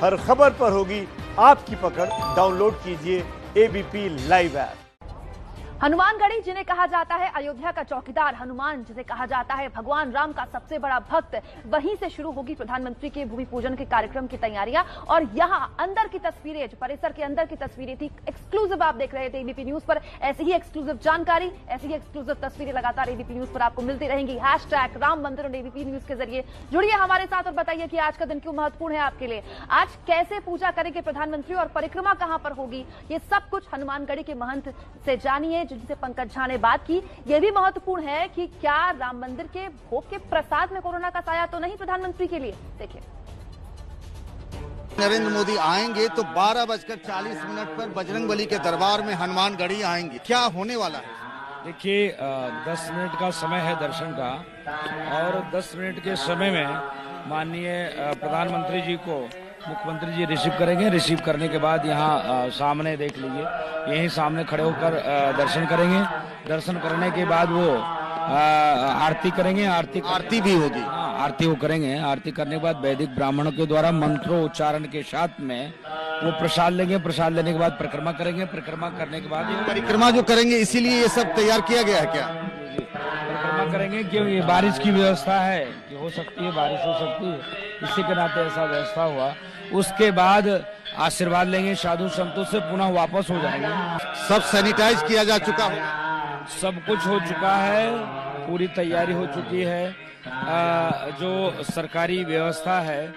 हर खबर पर होगी आपकी पकड़। डाउनलोड कीजिए एबीपी लाइव ऐप। हनुमानगढ़ी जिन्हें कहा जाता है अयोध्या का चौकीदार, हनुमान जिसे कहा जाता है भगवान राम का सबसे बड़ा भक्त, वहीं से शुरू होगी प्रधानमंत्री के भूमि पूजन के कार्यक्रम की तैयारियां। और यहां अंदर की तस्वीरें, जो परिसर के अंदर की तस्वीरें थी, एक्सक्लूसिव आप देख रहे थे एबीपी न्यूज पर। ऐसी ही एक्सक्लूसिव जानकारी, ऐसी ही एक्सक्लूसिव तस्वीरें लगातार एबीपी न्यूज पर आपको मिलती रहेंगी। #राम मंदिर और एबीपी न्यूज के जरिए जुड़िए हमारे साथ और बताइए कि आज का दिन क्यों महत्वपूर्ण है आपके लिए। आज कैसे पूजा करेंगे प्रधानमंत्री और परिक्रमा कहां पर होगी, ये सब कुछ हनुमानगढ़ी के महंत से जानिए, जिनसे पंकज झा ने बात की। यह भी महत्वपूर्ण है कि क्या राम मंदिर के भोग के प्रसाद में कोरोना का साया तो नहीं प्रधानमंत्री के लिए। देखिए, नरेंद्र मोदी आएंगे तो 12:40 पर बजरंगबली के दरबार में हनुमानगढ़ी आएंगे। क्या होने वाला है? देखिए, 10 मिनट का समय है दर्शन का, और 10 मिनट के समय में माननीय प्रधानमंत्री जी को मुख्यमंत्री जी रिसीव करेंगे। रिसीव करने के बाद यहाँ सामने देख लीजिए, यहीं सामने खड़े होकर दर्शन करेंगे। दर्शन करने के बाद वो आरती करेंगे। आरती भी होगी। आरती वो करेंगे। आरती करने के बाद वैदिक ब्राह्मणों के द्वारा मंत्रोच्चारण के साथ में वो प्रसाद लेंगे। प्रसाद लेने के बाद परिक्रमा करेंगे। परिक्रमा करने के बाद परिक्रमा जो करेंगे, इसीलिए ये सब तैयार किया गया है क्या? परिक्रमा करेंगे क्योंकि ये बारिश की व्यवस्था है कि हो सकती है, बारिश हो सकती है, इसी के नाते ऐसा व्यवस्था हुआ। उसके बाद आशीर्वाद लेंगे साधु संतों से, पुनः वापस हो जाएंगे। सब सैनिटाइज किया जा चुका है, सब कुछ हो चुका है, पूरी तैयारी हो चुकी है। जो सरकारी व्यवस्था है,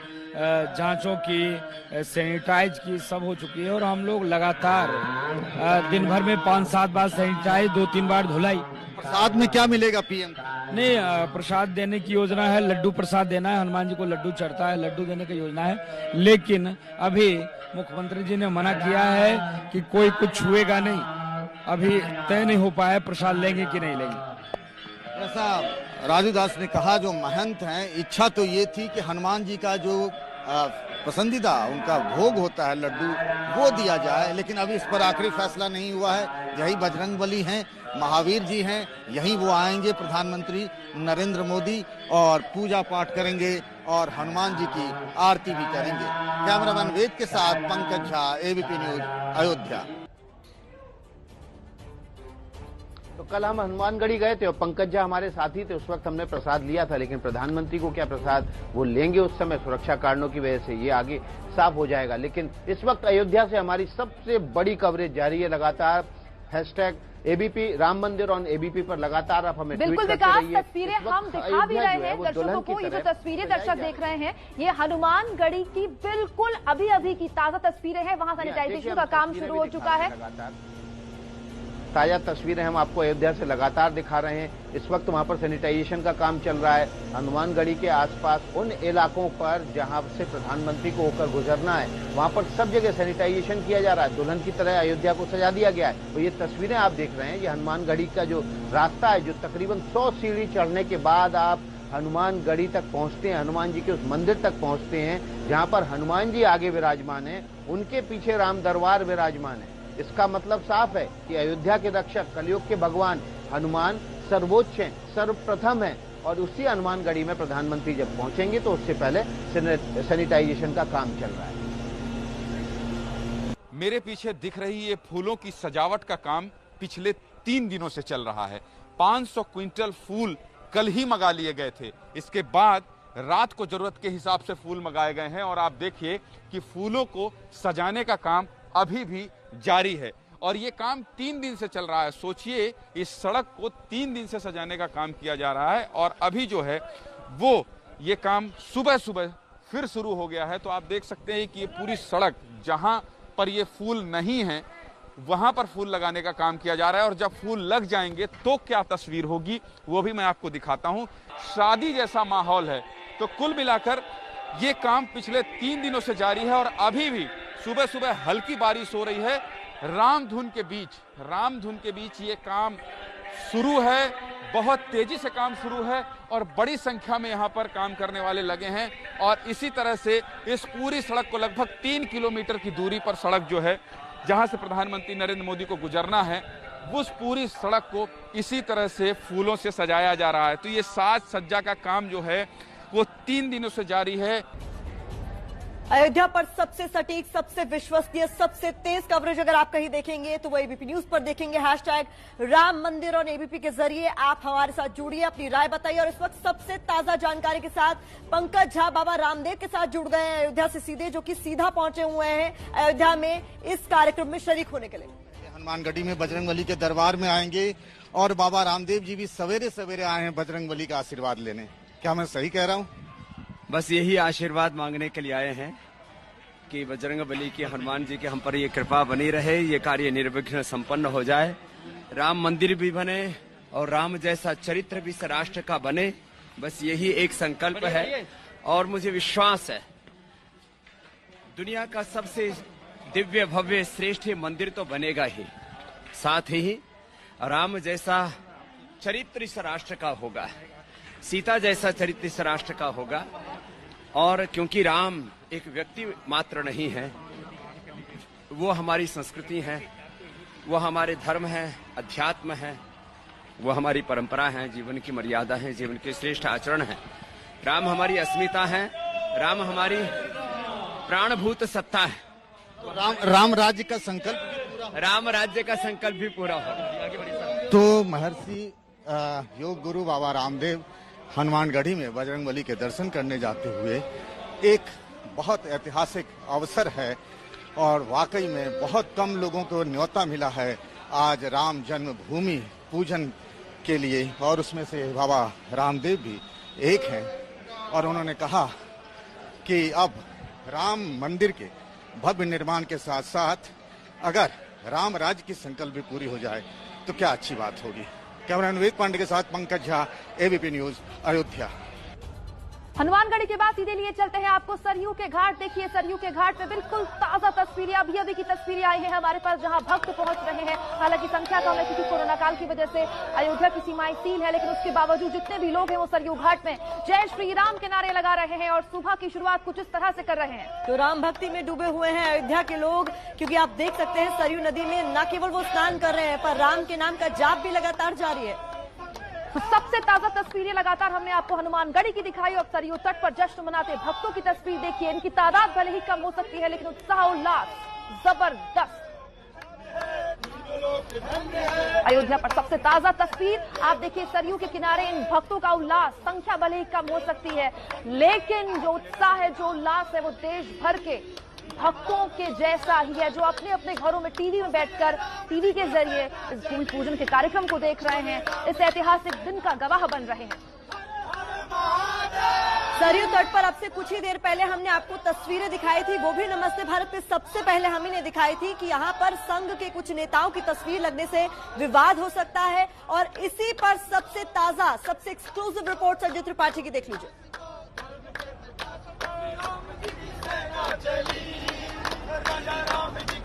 जांचों की, सैनिटाइज की, सब हो चुकी है। और हम लोग लगातार दिन भर में 5-7 बार सैनिटाइज, 2-3 बार धुलाई। प्रसाद में क्या मिलेगा पीएम? नहीं, प्रसाद देने की योजना है, लड्डू प्रसाद देना है। हनुमान जी को लड्डू चढ़ता है, लड्डू देने की योजना है। लेकिन अभी मुख्यमंत्री जी ने मना किया है कि कोई कुछ छुएगा नहीं। अभी तय नहीं हो पाया प्रसाद लेंगे कि नहीं लेंगे। ऐसा राजू दास ने कहा। जो महंत हैं, इच्छा तो ये थी कि हनुमान जी का जो पसंदीदा उनका भोग होता है लड्डू, वो दिया जाए, लेकिन अभी इस पर आखिरी फैसला नहीं हुआ है। यही बजरंगबली हैं, महावीर जी हैं, यहीं वो आएंगे प्रधानमंत्री नरेंद्र मोदी, और पूजा पाठ करेंगे और हनुमान जी की आरती भी करेंगे। कैमरामैन वेद के साथ पंकज झा, एबीपी न्यूज, अयोध्या। तो कल हम हनुमानगढ़ी गए थे और पंकज झा हमारे साथी थे। उस वक्त हमने प्रसाद लिया था, लेकिन प्रधानमंत्री को क्या प्रसाद वो लेंगे उस समय, सुरक्षा कारणों की वजह से ये आगे साफ हो जाएगा। लेकिन इस वक्त अयोध्या से हमारी सबसे बड़ी कवरेज जारी है। लगातार #एबीपी राम मंदिर और एबीपी पर लगातार आप हमें बिल्कुल विकास, तस्वीरें हम दिखा भी रहे हैं दर्शकों को। ये जो तस्वीरें दर्शक देख रहे हैं, ये हनुमानगढ़ी की बिल्कुल अभी अभी की ताजा तस्वीरें हैं। वहां सैनिटाइजेशन का काम शुरू हो चुका है। ताजा तस्वीरें हम आपको अयोध्या से लगातार दिखा रहे हैं। इस वक्त वहां पर सैनिटाइजेशन का काम चल रहा है। हनुमानगढ़ी के आसपास उन इलाकों पर जहां से प्रधानमंत्री को होकर गुजरना है, वहां पर सब जगह सैनिटाइजेशन किया जा रहा है। दुल्हन की तरह अयोध्या को सजा दिया गया है। तो ये तस्वीरें आप देख रहे हैं, ये हनुमानगढ़ी का जो रास्ता है, जो तकरीबन 100 सीढ़ी चढ़ने के बाद आप हनुमानगढ़ी तक पहुंचते हैं, हनुमान जी के उस मंदिर तक पहुंचते हैं जहां पर हनुमान जी आगे विराजमान है, उनके पीछे राम दरबार विराजमान है। इसका मतलब साफ है कि अयोध्या के रक्षक, कलयुग के भगवान हनुमान सर्वोच्च हैं, सर्वप्रथम हैं। और उसी हनुमानगढ़ी में प्रधानमंत्री जब पहुंचेंगे तो उससे पहले सैनिटाइजेशन का काम चल रहा है। मेरे पीछे दिख रही ये फूलों की सजावट का काम पिछले 3 दिनों से चल रहा है। 500 क्विंटल फूल कल ही मंगा लिए गए थे। इसके बाद रात को जरूरत के हिसाब से फूल मंगाए गए हैं। और आप देखिए कि फूलों को सजाने का काम अभी भी जारी है, और ये काम 3 दिन से चल रहा है। सोचिए, इस सड़क को 3 दिन से सजाने का काम किया जा रहा है, और अभी जो है वो ये काम सुबह सुबह फिर शुरू हो गया है। तो आप देख सकते हैं कि ये पूरी सड़क, जहां पर ये फूल नहीं है, वहां पर फूल लगाने का काम किया जा रहा है। और जब फूल लग जाएंगे तो क्या तस्वीर होगी, वो भी मैं आपको दिखाता हूं। शादी जैसा माहौल है। तो कुल मिलाकर ये काम पिछले 3 दिनों से जारी है, और अभी भी सुबह सुबह हल्की बारिश हो रही है। रामधुन के बीच ये काम शुरू है। बहुत तेजी से काम शुरू है, और बड़ी संख्या में यहाँ पर काम करने वाले लगे हैं। और इसी तरह से इस पूरी सड़क को, लगभग 3 किलोमीटर की दूरी पर सड़क जो है, जहां से प्रधानमंत्री नरेंद्र मोदी को गुजरना है, उस पूरी सड़क को इसी तरह से फूलों से सजाया जा रहा है। तो ये साज सज्जा का काम जो है वो 3 दिनों से जारी है। अयोध्या पर सबसे सटीक, सबसे विश्वसनीय, सबसे तेज कवरेज अगर आप कहीं देखेंगे तो वो एबीपी न्यूज पर देखेंगे। #राम मंदिर और एबीपी के जरिए आप हमारे साथ जुड़िए, अपनी राय बताइए। और इस वक्त सबसे ताजा जानकारी के साथ पंकज झा बाबा रामदेव के साथ जुड़ गए हैं अयोध्या से सीधे, जो कि सीधा पहुंचे हुए हैं अयोध्या में इस कार्यक्रम में शरीक होने के लिए। हनुमानगढ़ी में बजरंगबली के दरबार में आएंगे और बाबा रामदेव जी भी सवेरे सवेरे आए हैं बजरंगबली का आशीर्वाद लेने। क्या मैं सही कह रहा हूँ? बस यही आशीर्वाद मांगने के लिए आए हैं कि बजरंगबली की, हनुमान जी की हम पर ये कृपा बनी रहे, ये कार्य निर्विघ्न संपन्न हो जाए, राम मंदिर भी बने और राम जैसा चरित्र भी इस राष्ट्र का बने। बस यही एक संकल्प है और मुझे विश्वास है दुनिया का सबसे दिव्य भव्य श्रेष्ठ मंदिर तो बनेगा ही, साथ ही राम जैसा चरित्र इस राष्ट्र का होगा, सीता जैसा चरित्र इस राष्ट्र का होगा। और क्योंकि राम एक व्यक्ति मात्र नहीं है, वो हमारी संस्कृति है, वो हमारे धर्म है, अध्यात्म है, वो हमारी परंपरा है, जीवन की मर्यादा है, जीवन के श्रेष्ठ आचरण है। राम हमारी अस्मिता है, राम हमारी प्राणभूत सत्ता है। तो राम राज्य का संकल्प, राम राज्य का संकल्प भी पूरा होगा। तो महर्षि योग गुरु बाबा रामदेव हनुमानगढ़ी में बजरंगबली के दर्शन करने जाते हुए एक बहुत ऐतिहासिक अवसर है और वाकई में बहुत कम लोगों को न्योता मिला है आज राम जन्मभूमि पूजन के लिए, और उसमें से बाबा रामदेव भी एक हैं। और उन्होंने कहा कि अब राम मंदिर के भव्य निर्माण के साथ साथ अगर राम राज्य की संकल्प भी पूरी हो जाए तो क्या अच्छी बात होगी। कैमरामैन विवेक पांडे के साथ पंकज झा, एबीपी न्यूज, अयोध्या। हनुमानगढ़ी के बाद सीधे लिए चलते हैं आपको सरयू के घाट। देखिए सरयू के घाट पे बिल्कुल ताजा तस्वीरें, अभी की तस्वीरें आई हैं हमारे पास, जहां भक्त पहुंच रहे हैं। हालांकि संख्या कम है क्योंकि कोरोना काल की वजह से अयोध्या की सीमाएं सील है, लेकिन उसके बावजूद जितने भी लोग हैं वो सरयू घाट में जय श्री राम के नारे लगा रहे हैं और सुबह की शुरुआत कुछ इस तरह से कर रहे हैं। तो राम भक्ति में डूबे हुए हैं अयोध्या के लोग, क्योंकि आप देख सकते हैं सरयू नदी में न केवल वो स्नान कर रहे हैं पर राम के नाम का जाप भी लगातार जारी है। सबसे ताजा तस्वीरें लगातार हमने आपको हनुमानगढ़ी की दिखाई और सरयू तट पर जश्न मनाते भक्तों की तस्वीर देखिए। इनकी तादाद भले ही कम हो सकती है लेकिन उत्साह उल्लास जबरदस्त। अयोध्या पर सबसे ताजा तस्वीर आप देखिए, सरयू के किनारे इन भक्तों का उल्लास, संख्या भले ही कम हो सकती है लेकिन जो उत्साह है, जो उल्लास है वो देश भर के भक्तों के जैसा ही है, जो अपने अपने घरों में टीवी में बैठकर टीवी के जरिए इस भूमि पूजन के कार्यक्रम को देख रहे हैं, इस ऐतिहासिक दिन का गवाह बन रहे हैं। सरयू तट पर अब से कुछ ही देर पहले हमने आपको तस्वीरें दिखाई थी, वो भी नमस्ते भारत पे सबसे पहले हम ही ने दिखाई थी कि यहाँ पर संघ के कुछ नेताओं की तस्वीर लगने से विवाद हो सकता है। और इसी पर सबसे ताजा, सबसे एक्सक्लूसिव रिपोर्ट संजय त्रिपाठी की देख लीजिए।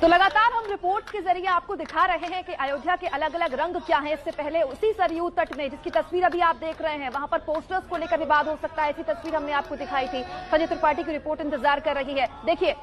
तो लगातार हम रिपोर्ट के जरिए आपको दिखा रहे हैं कि अयोध्या के अलग अलग रंग क्या हैं। इससे पहले उसी सरयू तट में, जिसकी तस्वीर अभी आप देख रहे हैं, वहां पर पोस्टर्स को लेकर विवाद हो सकता है। ऐसी तस्वीर हमने आपको दिखाई थी। संजय त्रिपाठी की रिपोर्ट इंतजार कर रही है, देखिए।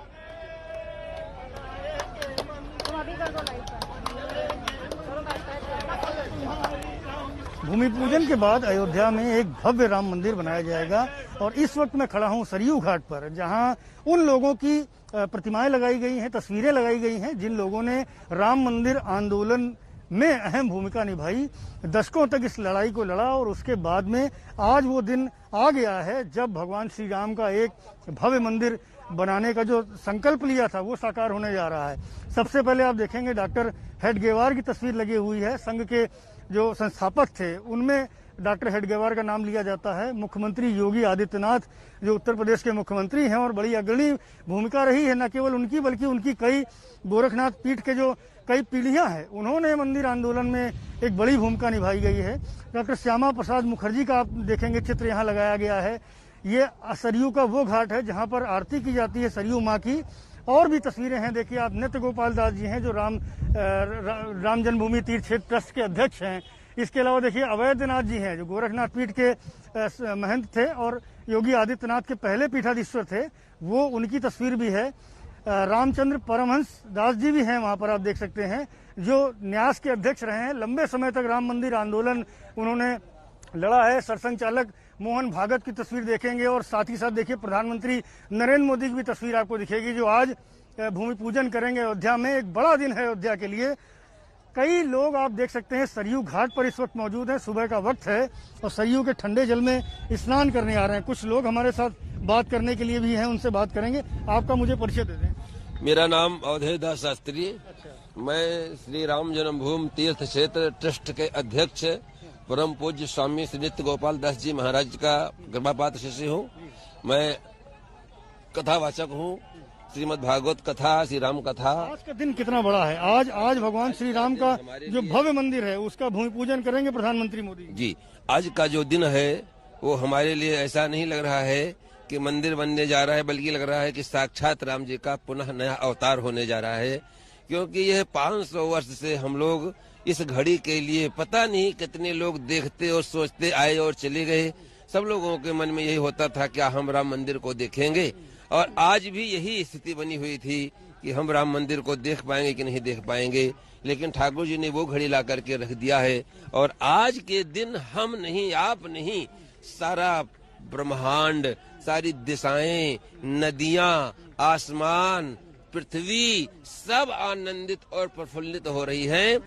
भूमि पूजन के बाद अयोध्या में एक भव्य राम मंदिर बनाया जाएगा और इस वक्त मैं खड़ा हूं सरयू घाट पर, जहां उन लोगों की प्रतिमाएं लगाई गई हैं, तस्वीरें लगाई गई हैं जिन लोगों ने राम मंदिर आंदोलन में अहम भूमिका निभाई, दशकों तक इस लड़ाई को लड़ा और उसके बाद में आज वो दिन आ गया है जब भगवान श्री राम का एक भव्य मंदिर बनाने का जो संकल्प लिया था वो साकार होने जा रहा है। सबसे पहले आप देखेंगे डॉक्टर हेडगेवार की तस्वीर लगी हुई है। संघ के जो संस्थापक थे उनमें डॉक्टर हेडगेवार का नाम लिया जाता है। मुख्यमंत्री योगी आदित्यनाथ जो उत्तर प्रदेश के मुख्यमंत्री हैं और बड़ी अग्रणी भूमिका रही है, न केवल उनकी बल्कि उनकी कई गोरखनाथ पीठ के जो कई पीढ़ियां हैं उन्होंने मंदिर आंदोलन में एक बड़ी भूमिका निभाई गई है। डॉक्टर श्यामा प्रसाद मुखर्जी का आप देखेंगे चित्र यहाँ लगाया गया है। ये सरयू का वो घाट है जहाँ पर आरती की जाती है सरयू माँ की। और भी तस्वीरें हैं, देखिए आप, नित्य गोपाल दास जी हैं जो राम जन्मभूमि तीर्थ क्षेत्र ट्रस्ट के अध्यक्ष हैं। इसके अलावा देखिए अवैधनाथ जी हैं जो गोरखनाथ पीठ के महंत थे और योगी आदित्यनाथ के पहले पीठाधीश्वर थे, वो उनकी तस्वीर भी है। रामचंद्र परमहंस दास जी भी हैं वहां पर, आप देख सकते हैं, जो न्यास के अध्यक्ष रहे हैं। लंबे समय तक राम मंदिर आंदोलन उन्होंने लड़ा है। सरसंघ चालक मोहन भागवत की तस्वीर देखेंगे और साथ ही साथ देखिए प्रधानमंत्री नरेंद्र मोदी की भी तस्वीर आपको दिखेगी, जो आज भूमि पूजन करेंगे अयोध्या में। एक बड़ा दिन है अयोध्या के लिए। कई लोग आप देख सकते हैं सरयू घाट पर इस वक्त मौजूद हैं, सुबह का वक्त है और सरयू के ठंडे जल में स्नान करने आ रहे हैं। कुछ लोग हमारे साथ बात करने के लिए भी हैं, उनसे बात करेंगे। आपका मुझे परिचय दे दें। मेरा नाम अवधेश दास शास्त्री, मैं श्री राम जन्मभूमि तीर्थ क्षेत्र ट्रस्ट के अध्यक्ष परम पूज्य स्वामी श्री नित्य गोपाल दास जी महाराज का गर्भपात शिष्य हूँ। मैं कथावाचक हूँ, श्रीमद् भागवत कथा, श्री राम कथा। आज का दिन कितना बड़ा है। आज भगवान श्री राम का जो भव्य मंदिर है उसका भूमि पूजन करेंगे प्रधानमंत्री मोदी जी। आज का जो दिन है वो हमारे लिए ऐसा नहीं लग रहा है कि मंदिर बनने जा रहा है, बल्कि लग रहा है कि साक्षात राम जी का पुनः नया अवतार होने जा रहा है। क्योंकि यह 500 वर्ष से हम लोग इस घड़ी के लिए पता नहीं कितने लोग देखते और सोचते आए और चले गए। सब लोगों के मन में यही होता था कि हम राम मंदिर को देखेंगे, और आज भी यही स्थिति बनी हुई थी कि हम राम मंदिर को देख पाएंगे कि नहीं देख पाएंगे। लेकिन ठाकुर जी ने वो घड़ी ला करके रख दिया है, और आज के दिन हम नहीं, आप नहीं, सारा ब्रह्मांड, सारी दिशाएं, नदियां, आसमान, पृथ्वी सब आनंदित और प्रफुल्लित हो रही हैं।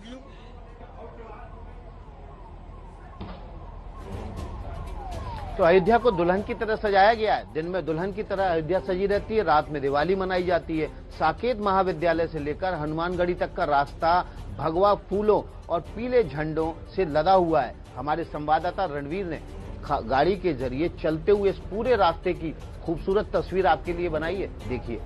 तो अयोध्या को दुल्हन की तरह सजाया गया है। दिन में दुल्हन की तरह अयोध्या सजी रहती है, रात में दिवाली मनाई जाती है। साकेत महाविद्यालय से लेकर हनुमानगढ़ी तक का रास्ता भगवा फूलों और पीले झंडों से लदा हुआ है। हमारे संवाददाता रणवीर ने गाड़ी के जरिए चलते हुए इस पूरे रास्ते की खूबसूरत तस्वीर आपके लिए बनाई है, देखिए।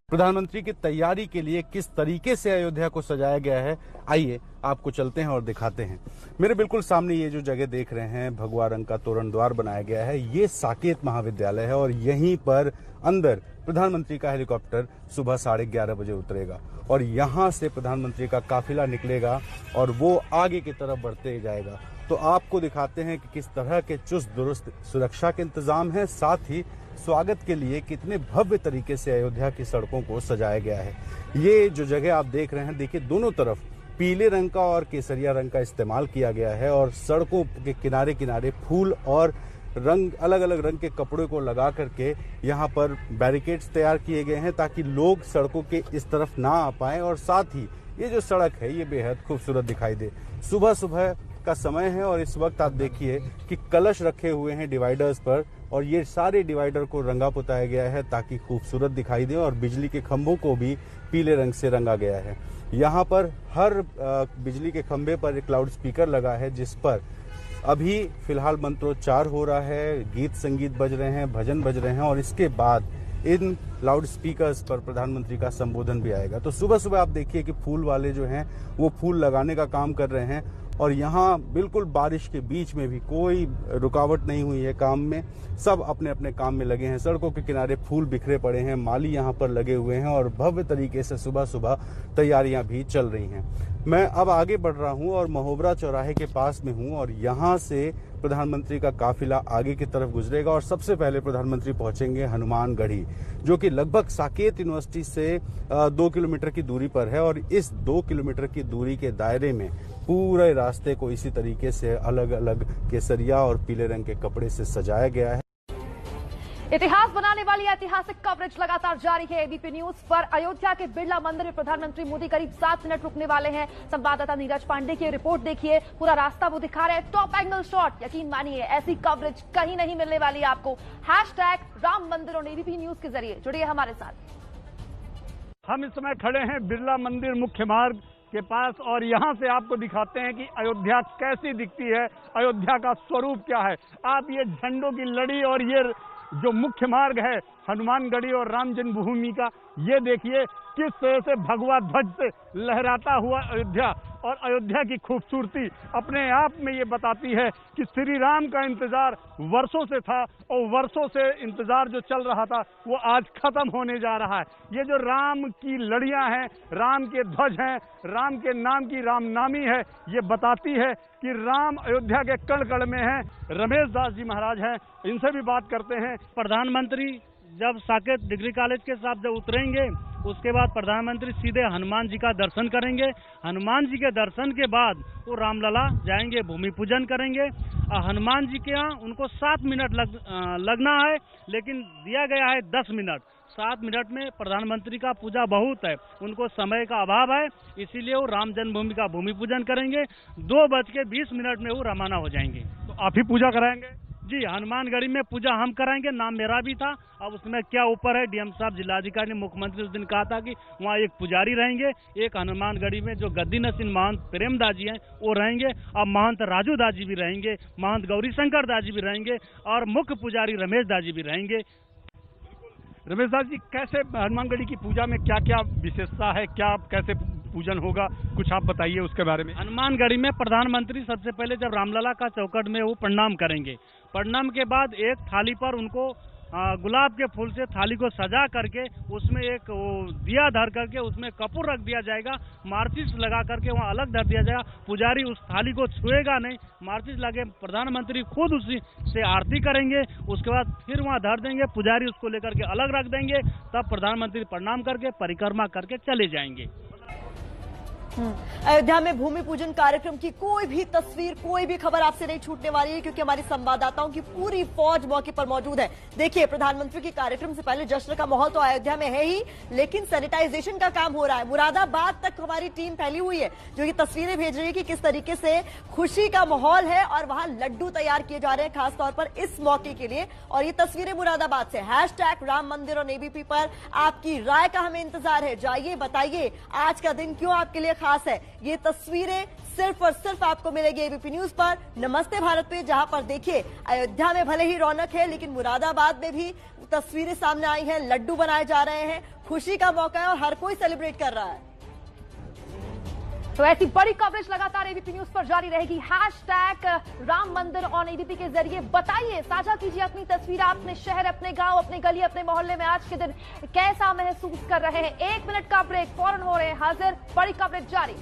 प्रधानमंत्री की तैयारी के लिए किस तरीके से अयोध्या को सजाया गया है, आइए आपको चलते हैं और दिखाते हैं। मेरे बिल्कुल सामने ये जो जगह देख रहे हैं, भगवा रंग का तोरण द्वार बनाया गया है, ये साकेत महाविद्यालय है और यहीं पर अंदर प्रधानमंत्री का हेलीकॉप्टर सुबह 11:30 बजे उतरेगा और यहाँ से प्रधानमंत्री का काफिला निकलेगा और वो आगे की तरफ बढ़ते जाएगा। तो आपको दिखाते हैं कि किस तरह के चुस्त दुरुस्त सुरक्षा के इंतजाम है, साथ ही स्वागत के लिए कितने भव्य तरीके से अयोध्या की सड़कों को सजाया गया है। ये जो जगह आप देख रहे हैं, देखिए दोनों तरफ पीले रंग का और केसरिया रंग का इस्तेमाल किया गया है और सड़कों के किनारे किनारे फूल और रंग, अलग अलग रंग के कपड़े को लगा करके यहाँ पर बैरिकेड्स तैयार किए गए हैं ताकि लोग सड़कों के इस तरफ ना आ पाएं। और साथ ही ये जो सड़क है ये बेहद खूबसूरत दिखाई दे। सुबह सुबह का समय है और इस वक्त आप देखिए कि कलश रखे हुए हैं डिवाइडर्स पर और ये सारे डिवाइडर को रंगा पुताया गया है ताकि खूबसूरत दिखाई दे और बिजली के खंभों को भी पीले रंग से रंगा गया है। यहाँ पर हर बिजली के खंभे पर एक लाउड स्पीकर लगा है जिस पर अभी फिलहाल मंत्रोच्चार हो रहा है, गीत संगीत बज रहे हैं, भजन बज रहे हैं और इसके बाद इन लाउड स्पीकर्स पर प्रधानमंत्री का संबोधन भी आएगा। तो सुबह सुबह आप देखिए कि फूल वाले जो हैं वो फूल लगाने का काम कर रहे हैं और यहाँ बिल्कुल बारिश के बीच में भी कोई रुकावट नहीं हुई है काम में, सब अपने अपने काम में लगे हैं। सड़कों के किनारे फूल बिखरे पड़े हैं, माली यहाँ पर लगे हुए हैं और भव्य तरीके से सुबह सुबह तैयारियां भी चल रही हैं। मैं अब आगे बढ़ रहा हूँ और महोबरा चौराहे के पास में हूँ और यहाँ से प्रधानमंत्री का काफिला आगे की तरफ गुजरेगा और सबसे पहले प्रधानमंत्री पहुंचेंगे हनुमानगढ़ी, जो कि लगभग साकेत यूनिवर्सिटी से 2 किलोमीटर की दूरी पर है और इस 2 किलोमीटर की दूरी के दायरे में पूरे रास्ते को इसी तरीके से अलग अलग केसरिया और पीले रंग के कपड़े से सजाया गया है। इतिहास बनाने वाली ऐतिहासिक कवरेज लगातार जारी है एबीपी न्यूज पर। अयोध्या के बिरला मंदिर में प्रधानमंत्री मोदी करीब 7 मिनट रुकने वाले हैं। संवाददाता नीरज पांडे की रिपोर्ट देखिए, पूरा रास्ता वो दिखा रहे हैं, टॉप एंगल शॉट। यकीन मानिए ऐसी कवरेज कहीं नहीं मिलने वाली आपको। #राम मंदिर और एबीपी न्यूज के जरिए जुड़िए हमारे साथ। हम इस समय खड़े हैं बिरला मंदिर मुख्य मार्ग के पास और यहाँ से आपको दिखाते हैं कि अयोध्या कैसी दिखती है, अयोध्या का स्वरूप क्या है। आप ये झंडों की लड़ी और ये जो मुख्य मार्ग है हनुमानगढ़ी और राम जन्मभूमि का, ये देखिए किस तरह से भगवा ध्वज से लहराता हुआ अयोध्या। और अयोध्या की खूबसूरती अपने आप में ये बताती है कि श्री राम का इंतजार वर्षों से था और वर्षों से इंतजार जो चल रहा था वो आज खत्म होने जा रहा है। ये जो राम की लड़ियां हैं, राम के ध्वज हैं, राम के नाम की रामनामी है, ये बताती है कि राम अयोध्या के कण कण में हैं। रमेश दास जी महाराज हैं, इनसे भी बात करते हैं। प्रधानमंत्री जब साकेत डिग्री कॉलेज के साथ जब उतरेंगे, उसके बाद प्रधानमंत्री सीधे हनुमान जी का दर्शन करेंगे। हनुमान जी के दर्शन के बाद वो रामलला जाएंगे, भूमि पूजन करेंगे। हनुमान जी के यहाँ उनको 7 मिनट लगना है, लेकिन दिया गया है 10 मिनट। 7 मिनट में प्रधानमंत्री का पूजा बहुत है, उनको समय का अभाव है, इसीलिए वो राम जन्मभूमि का भूमि पूजन करेंगे। 2:20 में वो रवाना हो जाएंगे। तो आप ही पूजा कराएंगे? जी, हनुमानगढ़ी में पूजा हम कराएंगे, नाम मेरा भी था। अब उसमें क्या ऊपर है, डीएम साहब, जिलाधिकारी ने, मुख्यमंत्री उस दिन कहा था कि वहाँ एक पुजारी रहेंगे, एक हनुमानगढ़ी में जो गद्दी नसीन महंत प्रेमदास जी हैं वो रहेंगे, अब महंत राजू दास जी भी रहेंगे, महंत गौरी शंकर दास जी भी रहेंगे और मुख्य पुजारी रमेश दास जी भी रहेंगे। रमेश दास जी, कैसे हनुमानगढ़ी की पूजा में क्या क्या विशेषता है, क्या कैसे पूजन होगा, कुछ आप बताइए उसके बारे में। हनुमानगढ़ी में प्रधानमंत्री सबसे पहले जब रामलला का चौखट में वो प्रणाम करेंगे, प्रणाम के बाद एक थाली पर उनको गुलाब के फूल से थाली को सजा करके उसमें एक दिया धर करके उसमें कपूर रख दिया जाएगा, मार्चिस लगा करके वहाँ अलग धर दिया जाएगा। पुजारी उस थाली को छुएगा नहीं, मार्चिस लगे, प्रधानमंत्री खुद उसी से आरती करेंगे, उसके बाद फिर वहाँ धर देंगे, पुजारी उसको लेकर के अलग रख देंगे, तब प्रधानमंत्री प्रणाम करके परिक्रमा करके चले जाएंगे। अयोध्या में भूमि पूजन कार्यक्रम की कोई भी तस्वीर, कोई भी खबर आपसे नहीं छूटने वाली है, क्योंकि हमारी संवाददाताओं की पूरी फौज मौके पर मौजूद है। देखिए, प्रधानमंत्री के कार्यक्रम से पहले जश्न का माहौल तो अयोध्या में है ही, लेकिन सैनिटाइजेशन का काम हो रहा है। मुरादाबाद तक हमारी टीम फैली हुई है, जो ये तस्वीरें भेज रही है कि किस तरीके से खुशी का माहौल है और वहां लड्डू तैयार किए जा रहे हैं खासतौर पर इस मौके के लिए। और ये तस्वीरें मुरादाबाद से। #राम मंदिर और एबीपी पर आपकी राय का हमें इंतजार है। जाइए, बताइए आज का दिन क्यों आपके लिए खास है। ये तस्वीरें सिर्फ और सिर्फ आपको मिलेगी एबीपी न्यूज पर, नमस्ते भारत पे, जहां पर देखिए अयोध्या में भले ही रौनक है, लेकिन मुरादाबाद में भी तस्वीरें सामने आई हैं, लड्डू बनाए जा रहे हैं, खुशी का मौका है और हर कोई सेलिब्रेट कर रहा है। तो ऐसी बड़ी कवरेज लगातार एबीपी न्यूज पर जारी रहेगी। #राम मंदिर ऑन एबीपी के जरिए बताइए, साझा कीजिए अपनी तस्वीर। अपने शहर, अपने गांव, अपने गली, अपने मोहल्ले में आज के दिन कैसा महसूस कर रहे हैं। 1 मिनट का ब्रेक, फौरन हो रहे हैं हाजिर, बड़ी कवरेज जारी।